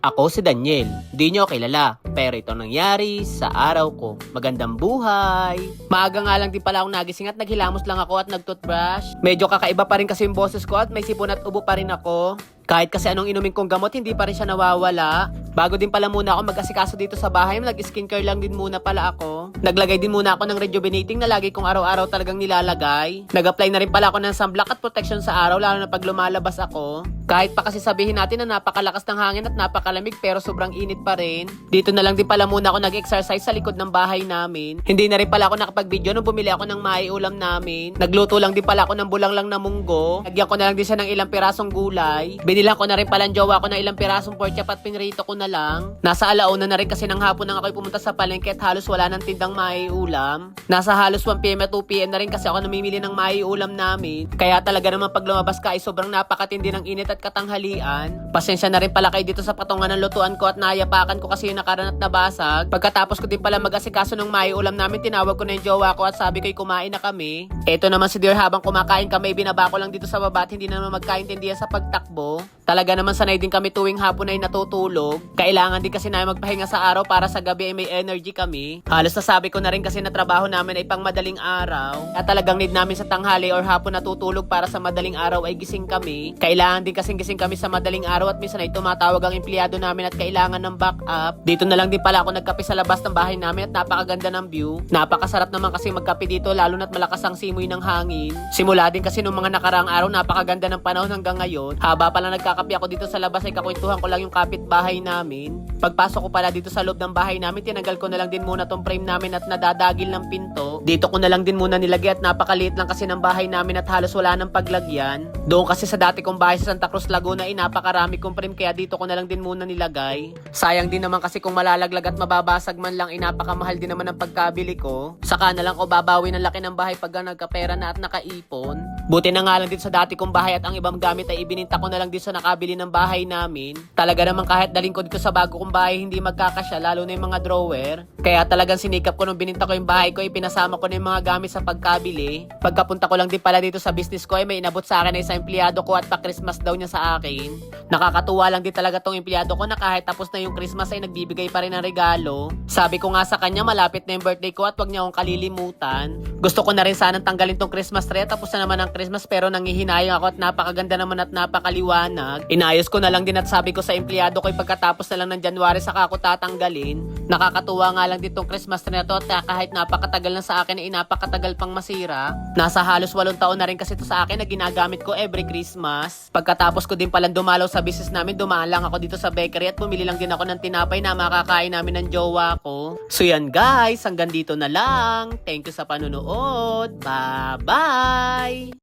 Ako si Daniel, di nyo kilala, pero ito nangyari sa araw ko. Magandang buhay! Maaga nga lang din pala akong nagising at naghilamos lang ako at nagtoothbrush. Medyo kakaiba pa rin kasi yung boses ko at may sipon at ubo pa rin ako. Kahit kasi anong inumin kong gamot, hindi pa rin siya nawawala. Bago din pala muna ako mag-asikaso dito sa bahay, nag-skincare lang din muna pala ako. Naglagay din muna ako ng rejuvenating na lagi kong araw-araw talagang nilalagay. Nag-apply na rin pala ako ng sunblock at protection sa araw, lalo na pag lumalabas ako. Kahit pa kasi sabihin natin na napakalakas ng hangin at napakalamig pero sobrang init pa rin. Dito na lang din pala muna ako nag-exercise sa likod ng bahay namin. Hindi na rin pala ako nakapag-video nung bumili ako ng maiulam namin. Nagluto lang din pala ako ng bulang lang na munggo. Lagyan ko na lang din siya ng ilang pirasong gulay. Binilang ko na rin pala ang jowa ko ng ilang pirasong pork chop at pinrito ko na lang. Nasa alauna na rin kasi ng hapon nang ako'y pumunta sa palengke at halos wala ng tindang maiulam. Nasa halos 1 PM at 2 PM na rin kasi ako namimili ng maiulam namin. Kaya talaga naman pag lumabas ka ay sobrang napakatindi ng init at katanghalian. Pasensya na rin pala kayo dito sa patungan ng lutuan ko at nayapakan ko kasi yung nakaran at nabasag. Pagkatapos ko din pala mag-asikaso ng maiulam namin, tinawag ko na yung jowa ko at sabi ko'y kumain na kami. Eto naman si Dear, habang kumakain kami, binaba ko lang dito sa baba at hindi na naman magkaintindihan sa pagtakbo. Talaga naman sanay din kami tuwing hapon ay natutulog. Kailangan din kasi namin magpahinga sa araw para sa gabi ay may energy kami. Halos nasabi ko na rin kasi na trabaho namin ay pang madaling araw. At talagang need namin sa tanghali or hapon natutulog para sa madaling araw ay gising kami. Kailangan din kasing gising kami sa madaling araw at minsan ay tumatawag ang empleyado namin at kailangan ng backup. Dito na lang din pala ako nagkape sa labas ng bahay namin at napakaganda ng view. Napakasarap naman kasi magkape dito lalo na't malakas ang simoy ng hangin. Simula din kasi nung mga nakaraang araw napakaganda ng panahon hanggang ngayon. Haba pala nagkakape ako dito sa labas ay kakwentuhan ko lang yung kapitbahay namin. Pagpasok ko pala dito sa loob ng bahay namin, tinanggal ko na lang din muna tong frame namin at nadadagil ng pinto. Dito ko na lang din muna nilagay at napakaliit lang kasi ng bahay namin at halos wala ng paglagyan. Doon kasi sa dati kong bahay sa Santa Cruz, Laguna ay napakarami kong frame kaya dito ko na lang din muna nilagay. Sayang din naman kasi kung malalaglag at mababasag man lang ay napakamahal din naman ang pagkabili ko. Saka na lang ko babawi ng laki ng bahay pag nagkapera na at nakaipon. Buti na nga lang dito sa dati kong bahay at ang ibang gamit ay ibininta ko na lang din sa nakabili ng bahay namin. Talaga naman kahit daling ko dito sa bago kong bahay hindi magkakasya, lalo na yung mga drawer. Kaya talagang sinikap ko nung bininta ko yung bahay ko ay pinasama ko na yung mga gamit sa pagkabili. Pagkapunta ko lang din pala dito sa business ko ay may inabot sa akin ay sa empleyado ko at pa-Christmas daw niya sa akin. Nakakatuwa lang din talaga tong empleyado ko na kahit tapos na yung Christmas ay nagbibigay pa rin ng regalo. Sabi ko nga sa kanya malapit na yung birthday ko at wag niya akong kalilimutan. Gusto ko na rin sanang tanggalin tong Christmas tree, tapos na naman ang Christmas pero nangihinayang ako at napakaganda naman at napakaliwanag. Inayos ko na lang din at sabi ko sa empleyado ko ay pagkatapos na lang ng January saka ako tatanggalin. Nakakatuwa nga lang ditong Christmas tree na to at kahit napakatagal na sa akin ay napakatagal pang masira. Nasa halos 8 taon na rin kasi to sa akin na ginagamit ko every Christmas. Pagkatapos ko din palang dumalaw sa business namin, dumaan lang ako dito sa bakery at bumili lang din ako ng tinapay na makakain namin ng jowa ko. So yan guys, hanggang dito na lang. Thank you sa panunood. Bye-bye!